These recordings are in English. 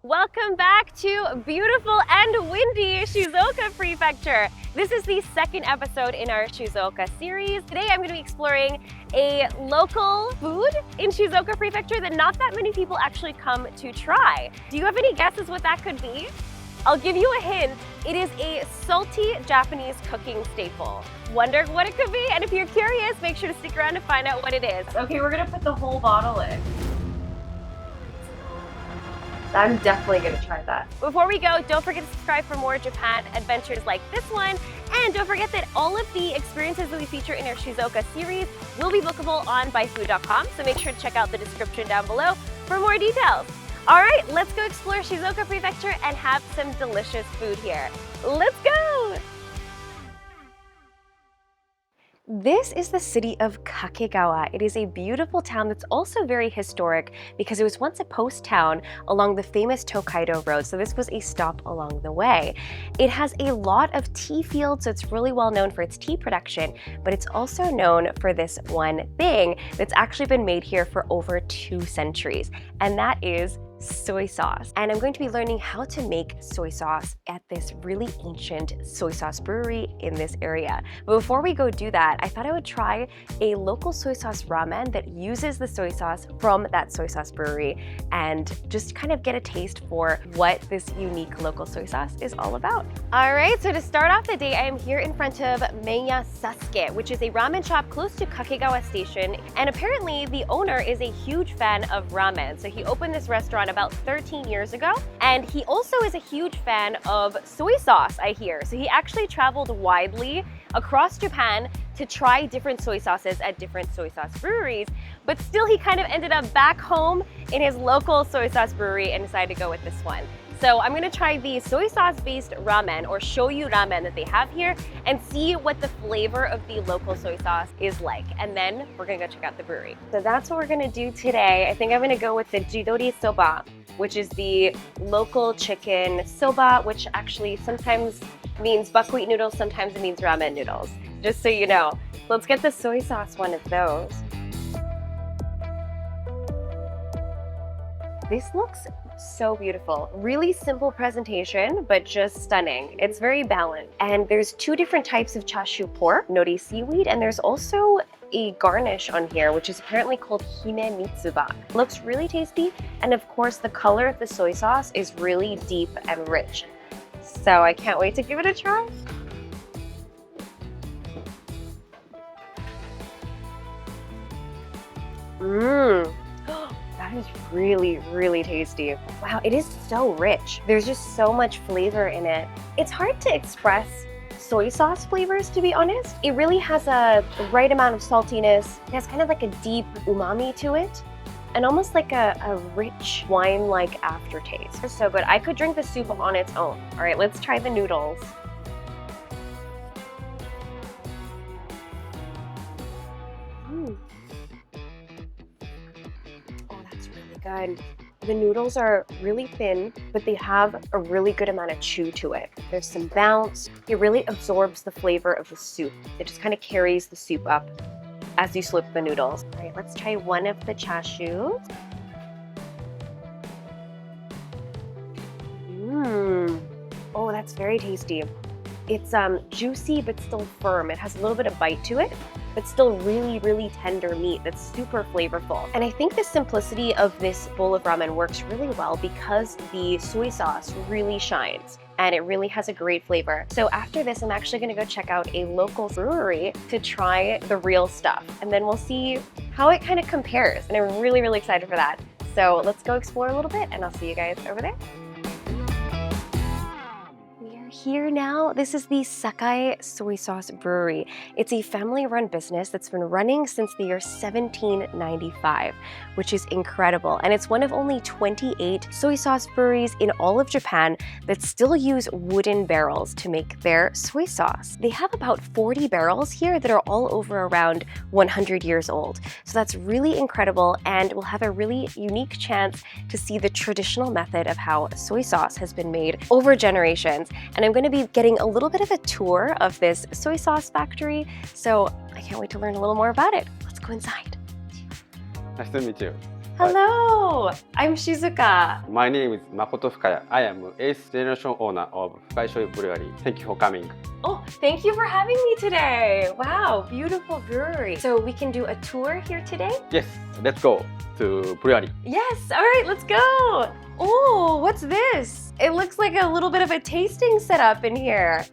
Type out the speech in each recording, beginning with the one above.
Welcome back to beautiful and windy Shizuoka Prefecture. This is the second episode in our Shizuoka series. Today I'm going to be exploring a local food in Shizuoka Prefecture that not that many people actually come to try. Do you have any guesses what that could be? I'll give you a hint. It is a salty Japanese cooking staple. Wonder what it could be? And if you're curious, make sure to stick around to find out what it is. Okay, we're gonna put the whole bottle in. I'm definitely gonna try that. Before we go, don't forget to subscribe for more Japan adventures like this one. And don't forget that all of the experiences that we feature in our Shizuoka series will be bookable on byFood.com. So make sure to check out the description down below for more details. All right, let's go explore Shizuoka Prefecture and have some delicious food here. Let's go! This is the city of Kakegawa. It is a beautiful town that's also very historic because it was once a post town along the famous Tokaido Road, so this was a stop along the way. It has a lot of tea fields, so it's really well known for its tea production, but it's also known for this one thing that's actually been made here for over 2 centuries, and that is soy sauce. And I'm going to be learning how to make soy sauce at this really ancient soy sauce brewery in this area. But before we go do that, I thought I would try a local soy sauce ramen that uses the soy sauce from that soy sauce brewery and just kind of get a taste for what this unique local soy sauce is all about. All right, so to start off the day, I am here in front of Menya Sasuke, which is a ramen shop close to Kakegawa Station. And apparently the owner is a huge fan of ramen. So he opened this restaurant about 13 years ago, and he also is a huge fan of soy sauce, I hear. So he actually traveled widely across Japan to try different soy sauces at different soy sauce breweries, but still he kind of ended up back home in his local soy sauce brewery and decided to go with this one. So I'm gonna try the soy sauce based ramen or shoyu ramen that they have here and see what the flavor of the local soy sauce is like. And then we're gonna go check out the brewery. So that's what we're gonna do today. I think I'm gonna go with the jidori soba, which is the local chicken soba, which actually sometimes means buckwheat noodles, sometimes it means ramen noodles, just so you know. Let's get the soy sauce one of those. This looks so beautiful. Really simple presentation, but just stunning. It's very balanced. And there's 2 different types of chashu pork, nori seaweed, and there's also a garnish on here, which is apparently called hime mitsuba. Looks really tasty, and of course the color of the soy sauce is really deep and rich. So I can't wait to give it a try. That is really, really tasty. Wow, it is so rich. There's just so much flavor in it. It's hard to express soy sauce flavors, to be honest. It really has the right amount of saltiness. It has kind of like a deep umami to it and almost like a rich wine-like aftertaste. It's so good. I could drink the soup on its own. All right, let's try the noodles. Good. The noodles are really thin, but they have a really good amount of chew to it. There's some bounce. It really absorbs the flavor of the soup. It just kind of carries the soup up as you slip the noodles. All right, let's try one of the chashu. Oh, that's very tasty. It's juicy, but still firm. It has a little bit of bite to it, but still really, really tender meat that's super flavorful. And I think the simplicity of this bowl of ramen works really well because the soy sauce really shines and it really has a great flavor. So after this, I'm actually gonna go check out a local brewery to try the real stuff. And then we'll see how it kind of compares. And I'm really, really excited for that. So let's go explore a little bit and I'll see you guys over there. Here now, this is the Sakai Soy Sauce Brewery. It's a family-run business that's been running since the year 1795, which is incredible. And it's one of only 28 soy sauce breweries in all of Japan that still use wooden barrels to make their soy sauce. They have about 40 barrels here that are all over around 100 years old. So that's really incredible, and we'll have a really unique chance to see the traditional method of how soy sauce has been made over generations. And I'm going to be getting a little bit of a tour of this soy sauce factory, so I can't wait to learn a little more about it. Let's go inside. Nice to meet you. Hello, I'm Shizuka. My name is Makoto Fukaya. I am 8th generation owner of Fukai Shoyu Brewery. Thank you for coming. Oh, thank you for having me today. Wow, beautiful brewery. So we can do a tour here today? Yes, let's go to brewery. Yes, all right, let's go. Oh, what's this? It looks like a little bit of a tasting setup in here.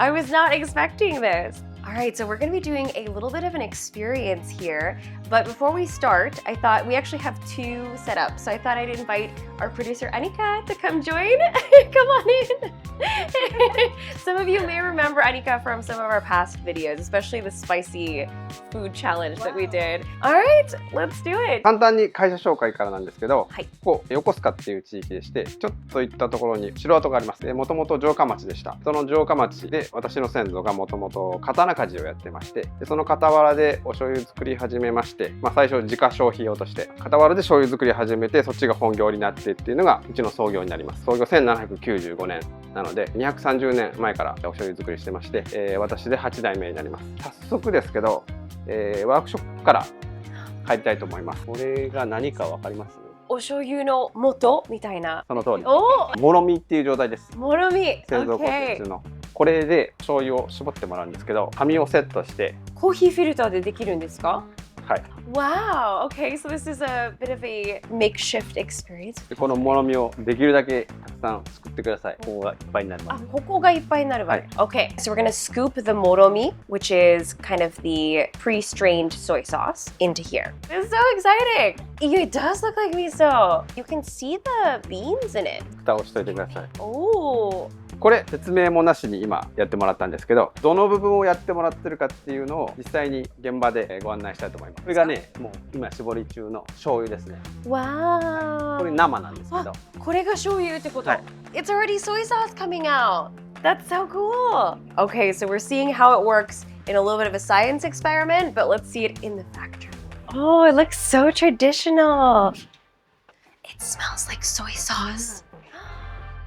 I was not expecting this. All right, so we're gonna be doing a little bit of an experience here. But before we start, I thought we actually have two setups. So I thought I'd invite our producer Anika to come join. Come on in. Some of you may remember Anika from some of our past videos, especially the spicy food challenge that we did. All right, let's do it. 簡単に会社紹介からなんですけど、はい、ここ横須賀っていう地域でして、ちょっと行ったところに城跡があります。もともと城下町でした。その城下町で私の先祖がもともと刀鍛冶をやってまして、その傍らでお醤油作り始めまして、最初自家消費用として傍らで醤油作り始めて、そっちが本業になってっていうのがうちの創業になります。創業1795年なので230年前からお醤油作りしてまして、私で8代目になります。早速ですけど、ワークショップから入りたいと思います。これが何かわかります？お醤油の素みたいな。その通り。もろみっていう状態です。もろみ。製造工程中の。これで醤油を絞ってもらうんですけど、紙をセットして。コーヒーフィルターでできるんですか？はい。Wow. Okay, so this is a bit of a makeshift experience. このもろみをできるだけたくさん作ってください。ここがいっぱいになります。ここがいっぱいになるわけ。Okay, so we're gonna scoop the moromi, which is kind of the pre-strained soy sauce, into here. It's so exciting. It does look like miso. You can see the beans in it. 蓋をしといてください。Oh. これ説明もなしに今やってもらったんですけど、どの部分をやってもらってるかっていうのを実際に現場でご案内したいと思います。これがね、もう今絞り中の醤油ですね。Wow. これ生なんですけど。これが醤油ってこと？はい。It's already soy sauce coming out. That's so cool. Okay, so we're seeing how it works in a little bit of a science experiment, but let's see it in the factory. Oh, it looks so traditional. It smells like soy sauce.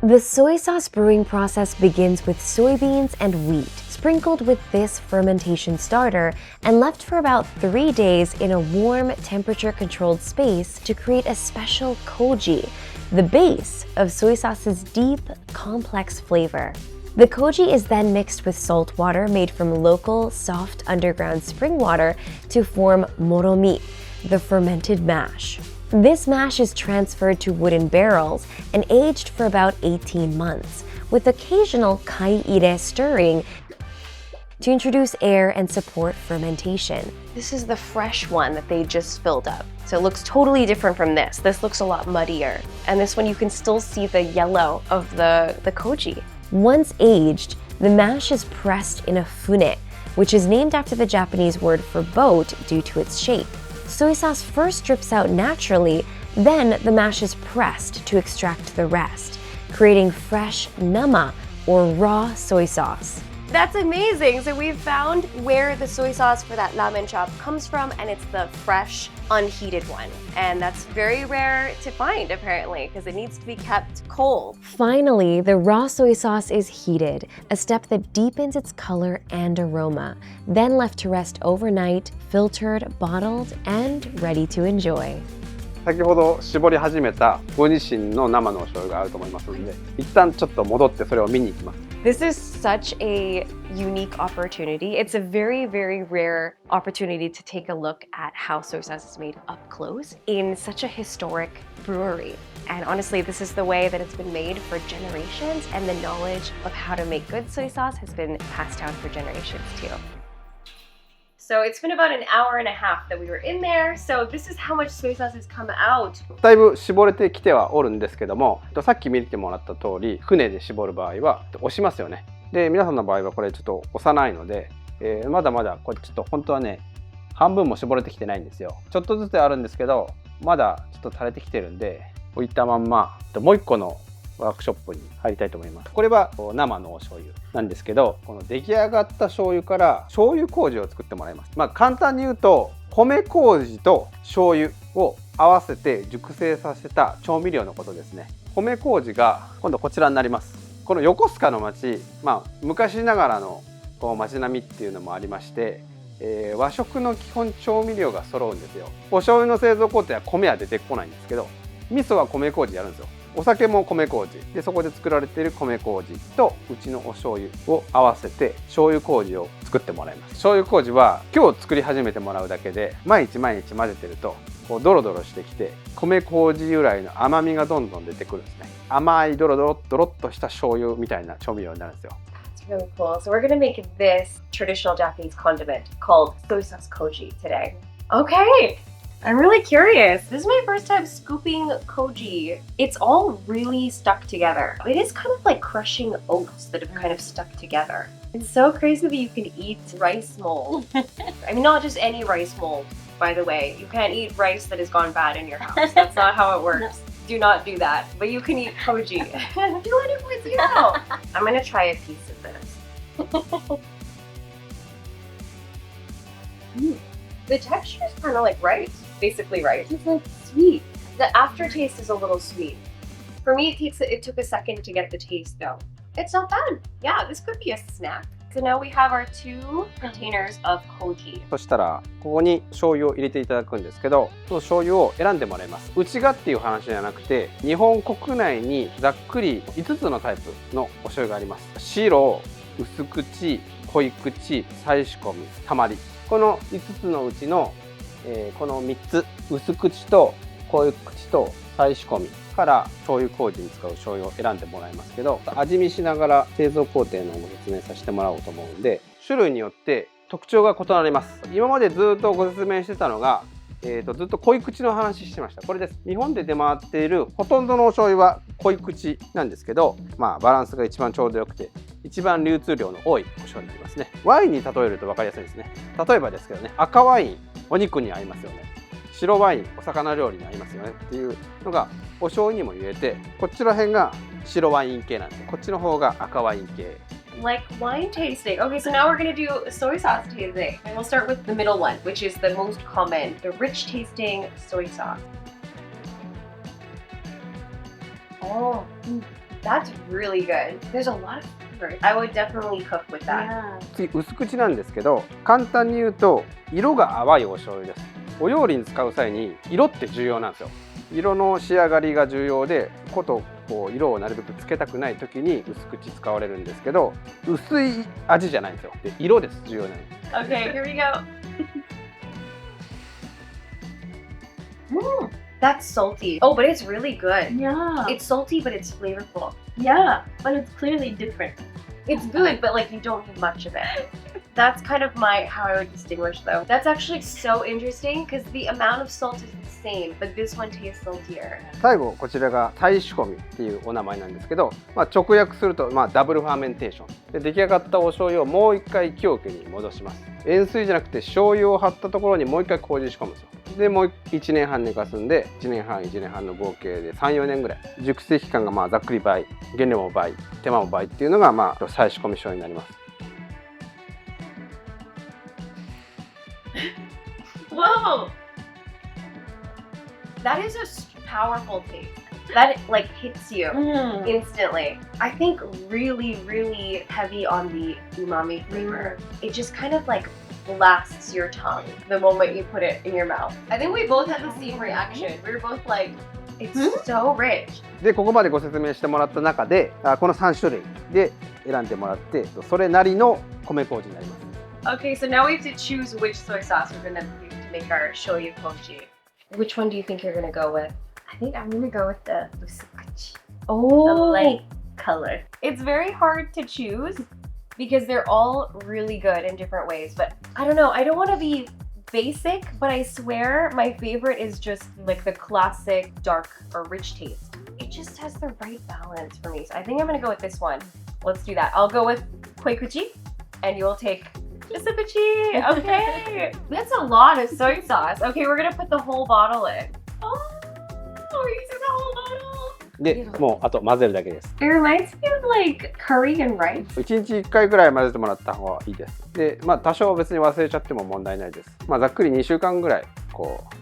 The soy sauce brewing process begins with soybeans and wheat, sprinkled with this fermentation starter and left for about 3 days in a warm, temperature-controlled space to create a special koji, the base of soy sauce's deep, complex flavor. The koji is then mixed with salt water made from local, soft underground spring water to form moromi, the fermented mash. This mash is transferred to wooden barrels and aged for about 18 months, with occasional kai-ire stirring to introduce air and support fermentation. This is the fresh one that they just filled up. So it looks totally different from this. This looks a lot muddier. And this one you can still see the yellow of the koji. Once aged, the mash is pressed in a fune, which is named after the Japanese word for boat due to its shape. Soy sauce first drips out naturally, then the mash is pressed to extract the rest, creating fresh nama or raw soy sauce. That's amazing! So we've found where the soy sauce for that ramen shop comes from, and it's the fresh, unheated one. And that's very rare to find, apparently, because it needs to be kept cold. Finally, the raw soy sauce is heated, a step that deepens its color and aroma, then left to rest overnight, filtered, bottled, and ready to enjoy. 先ほど絞り始めたご自身の生のお醤油があると思いますので、一旦ちょっと戻ってそれを見に行きます。This is such a unique opportunity. It's a very, very rare opportunity to take a look at how soy sauce is made up close in such a historic brewery. And honestly, this is the way that it's been made for generations, and the knowledge of how to make good soy sauce has been passed down for generations too. So it's been about an hour and a half that we were in there. So this is how much soy sauce has come out. だいぶ絞れてきてはおるんですけども、さっき見てもらった通り、船で絞る場合は押しますよね。で、皆さんの場合はこれちょっと押さないので、まだまだこれちょっと本当はね、半分も絞れてきてないんですよ。ちょっとずつあるんですけど、まだちょっと垂れてきてるんで、置いたまんまもう一個のワークショップに入りたいと思います。これは生のお醤油なんですけど、この出来上がった醤油から醤油麹を作ってもらいます。簡単に言うと米麹と醤油を合わせて熟成させた調味料のことですね。米麹が今度こちらになります。この横須賀の町、昔ながらの街並みっていうのもありまして、和食の基本調味料が揃うんですよ。お醤油の製造工程は米は出てこないんですけど、味噌は米麹やるんですよ。お酒も米麹で、そこで作られている米麹とうちのお醤油を合わせて醤油麹を作ってもらいます。醤油麹は今日作り始めてもらうだけで、毎日毎日混ぜてるとこうドロドロしてきて、米麹由来の甘みがどんどん出てくるんですね。甘いドロドロっとした醤油みたいな調味料になるんですよ。Really cool. So we're gonna make this traditional Japanese condiment called soy sauce koji today. Okay, I'm really curious. This is my first time scooping koji. It's all really stuck together. It is kind of like crushing oats that have kind of stuck together. It's so crazy that you can eat rice mold. I mean, not just any rice mold, by the way. You can't eat rice that has gone bad in your house. That's not how it works. Do not do that. But you can eat koji. Do it with you. I'm gonna try a piece of this. The texture is kind of like rice, basically rice. It's like sweet. The aftertaste is a little sweet. For me, it took a second to get the taste though. It's not bad. Yeah, this could be a snack. So now we have our 2 containers of koji. そしたらここに醤油を入れていただくんですけど、その醤油を選んでもらいます。うちがっていう話じゃなくて、日本国内にざっくり5つのタイプのお醤油があります。白、薄口、濃い口、再仕込み、たまり。この5つのうちの、この3つ、薄口と濃い口と再仕込みから醤油麹に使う醤油を選んでもらいますけど、味見しながら製造工程のご説明させてもらおうと思うんで、種類によって特徴が異なります。今までずっとご説明してたのが、ずっと濃い口の話してました。これです。日本で出回っているほとんどのお醤油は濃い口なんですけど、バランスが一番ちょうどよくて一番流通量の多いお醤油になりますね。ワインに例えると分かりやすいですね。例えばですけどね、赤ワインお肉に合いますよね。白ワインお魚料理に合いますよねっていうのがお醤油にも言えて、こっちら辺が白ワイン系なんです。こっちの方が赤ワイン系。Like wine tasting. Okay, so now we're gonna do soy sauce tasting. And we'll start with the middle one, which is the most common, the rich tasting soy sauce. Oh, that's really good. There's a lot of flavor. I would definitely cook with that. 次、薄口なんですけど、簡単に言うと色が淡いお醤油です。お料理に使う際に色って重要なんですよ。色の仕上がりが重要で、こう色をなるべくつけたくない時に薄口使われるんですけど、薄い味じゃないんですよ。で、色です、重要なの。Okay, here we go. That's salty. Oh, but it's really good. Yeah. It's salty, but it's flavorful. Yeah, but it's clearly different. It's good, but like you don't need much of it. That's kind of how I would distinguish though. That's actually so interesting because the amount of salt is the same, but this one tastes saltier. 最後こちらが再仕込みっていうお名前なんですけど、直訳するとダブルファーメンテーションで出来上がったお醤油をもう一回木桶に戻します。塩水じゃなくて醤油を張ったところにもう一回麹仕込むんですよ。でもう1年半寝かすんで、1年半の合計で 3,4 年ぐらい、熟成期間がざっくり倍、原料も倍、手間も倍っていうのが再仕込み醤油になります。Whoa! That is a powerful taste. That like hits you instantly. I think really, really heavy on the umami flavor. It just kind of like blasts your tongue the moment you put it in your mouth. I think we both had the same reaction. We were both like, it's so rich. で、ここまでご説明してもらった中で、この3種類で選んでもらって、それなりの米麹になります。Okay, so now we have to choose which soy sauce we're gonna use to make our shoyu koji. Which one do you think you're gonna go with? I think I'm gonna go with the usukuchi. Oh, The light color. It's very hard to choose because they're all really good in different ways. But I don't know, I don't want to be basic, but I swear my favorite is just like the classic dark or rich taste. It just has the right balance for me. So I think I'm gonna go with this one. Let's do that. I'll go with koikuchi and you'll take Shizuoka. Okay. That's a lot of soy sauce. Okay, we're gonna put the whole bottle in. Oh, we're using the whole bottle. で、もうあと混ぜるだけです。It reminds me of like curry and rice. 1日1回ぐらい混ぜてもらった方がいいです。で、多少別に忘れちゃっても問題ないです。ざっくり2週間ぐらい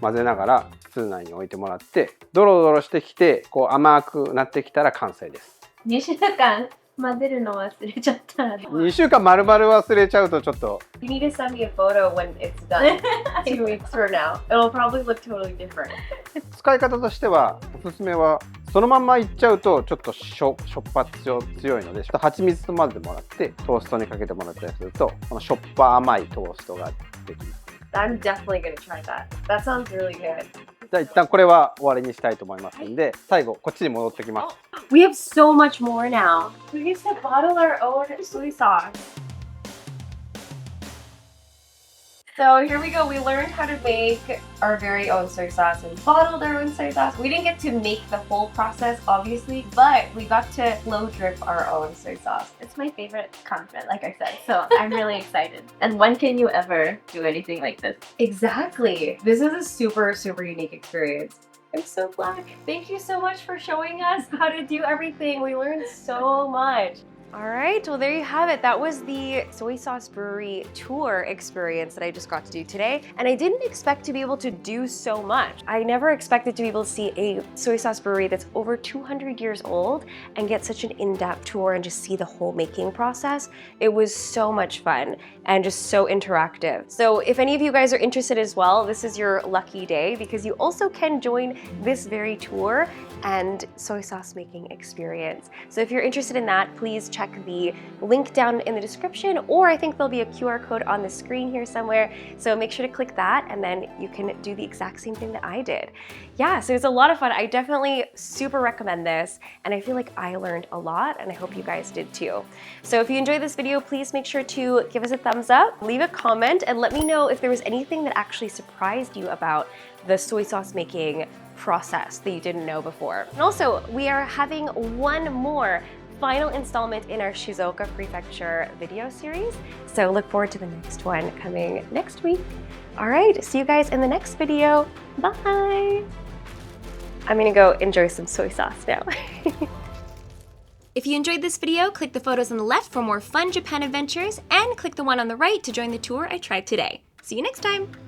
混ぜながら室内に置いてもらって、ドロドロしてきて甘くなってきたら完成です。2週間混ぜるの忘れちゃった。 2週間丸々忘れちゃうとちょっと You need to send me a photo when it's done. 2 weeks from now. It'll probably look totally different. 使い方としてはおすすめはそのまんまいっちゃうとちょっとしょっぱ強いのでちょっと蜂蜜と混ぜてもらってトーストにかけてもらったりするとこのしょっぱ甘いトーストができます。 I'm definitely gonna try that. That sounds really good. じゃあ一旦これは終わりにしたいと思いますので最後こっちに戻ってきます。 We have so much more now. We get to bottle our own soy sauce. So here we go. We learned how to make our very own soy sauce and bottled our own soy sauce. We didn't get to make the whole process, obviously, but we got to blow drip our own soy sauce. It's my favorite condiment, like I said, so I'm really excited. And when can you ever do anything like this? Exactly. This is a super, super unique experience. I'm so glad. Thank you so much for showing us how to do everything. We learned so much. All right, well, there you have it. That was the soy sauce brewery tour experience that I just got to do today. And I didn't expect to be able to do so much. I never expected to be able to see a soy sauce brewery that's over 200 years old and get such an in-depth tour and just see the whole making process. It was so much fun and just so interactive. So if any of you guys are interested as well, this is your lucky day because you also can join this very tour and soy sauce making experience. So if you're interested in that, please check the link down in the description, or I think there'll be a QR code on the screen here somewhere. So make sure to click that and then you can do the exact same thing that I did. Yeah, so it's a lot of fun. I definitely super recommend this and I feel like I learned a lot and I hope you guys did too. So if you enjoyed this video, please make sure to give us a thumbs up, leave a comment, and let me know if there was anything that actually surprised you about the soy sauce making process that you didn't know before. And also, we are having one more final installment in our Shizuoka Prefecture video series. So look forward to the next one coming next week. All right, see you guys in the next video. Bye. I'm gonna go enjoy some soy sauce now. If you enjoyed this video, click the photos on the left for more fun Japan adventures and click the one on the right to join the tour I tried today. See you next time.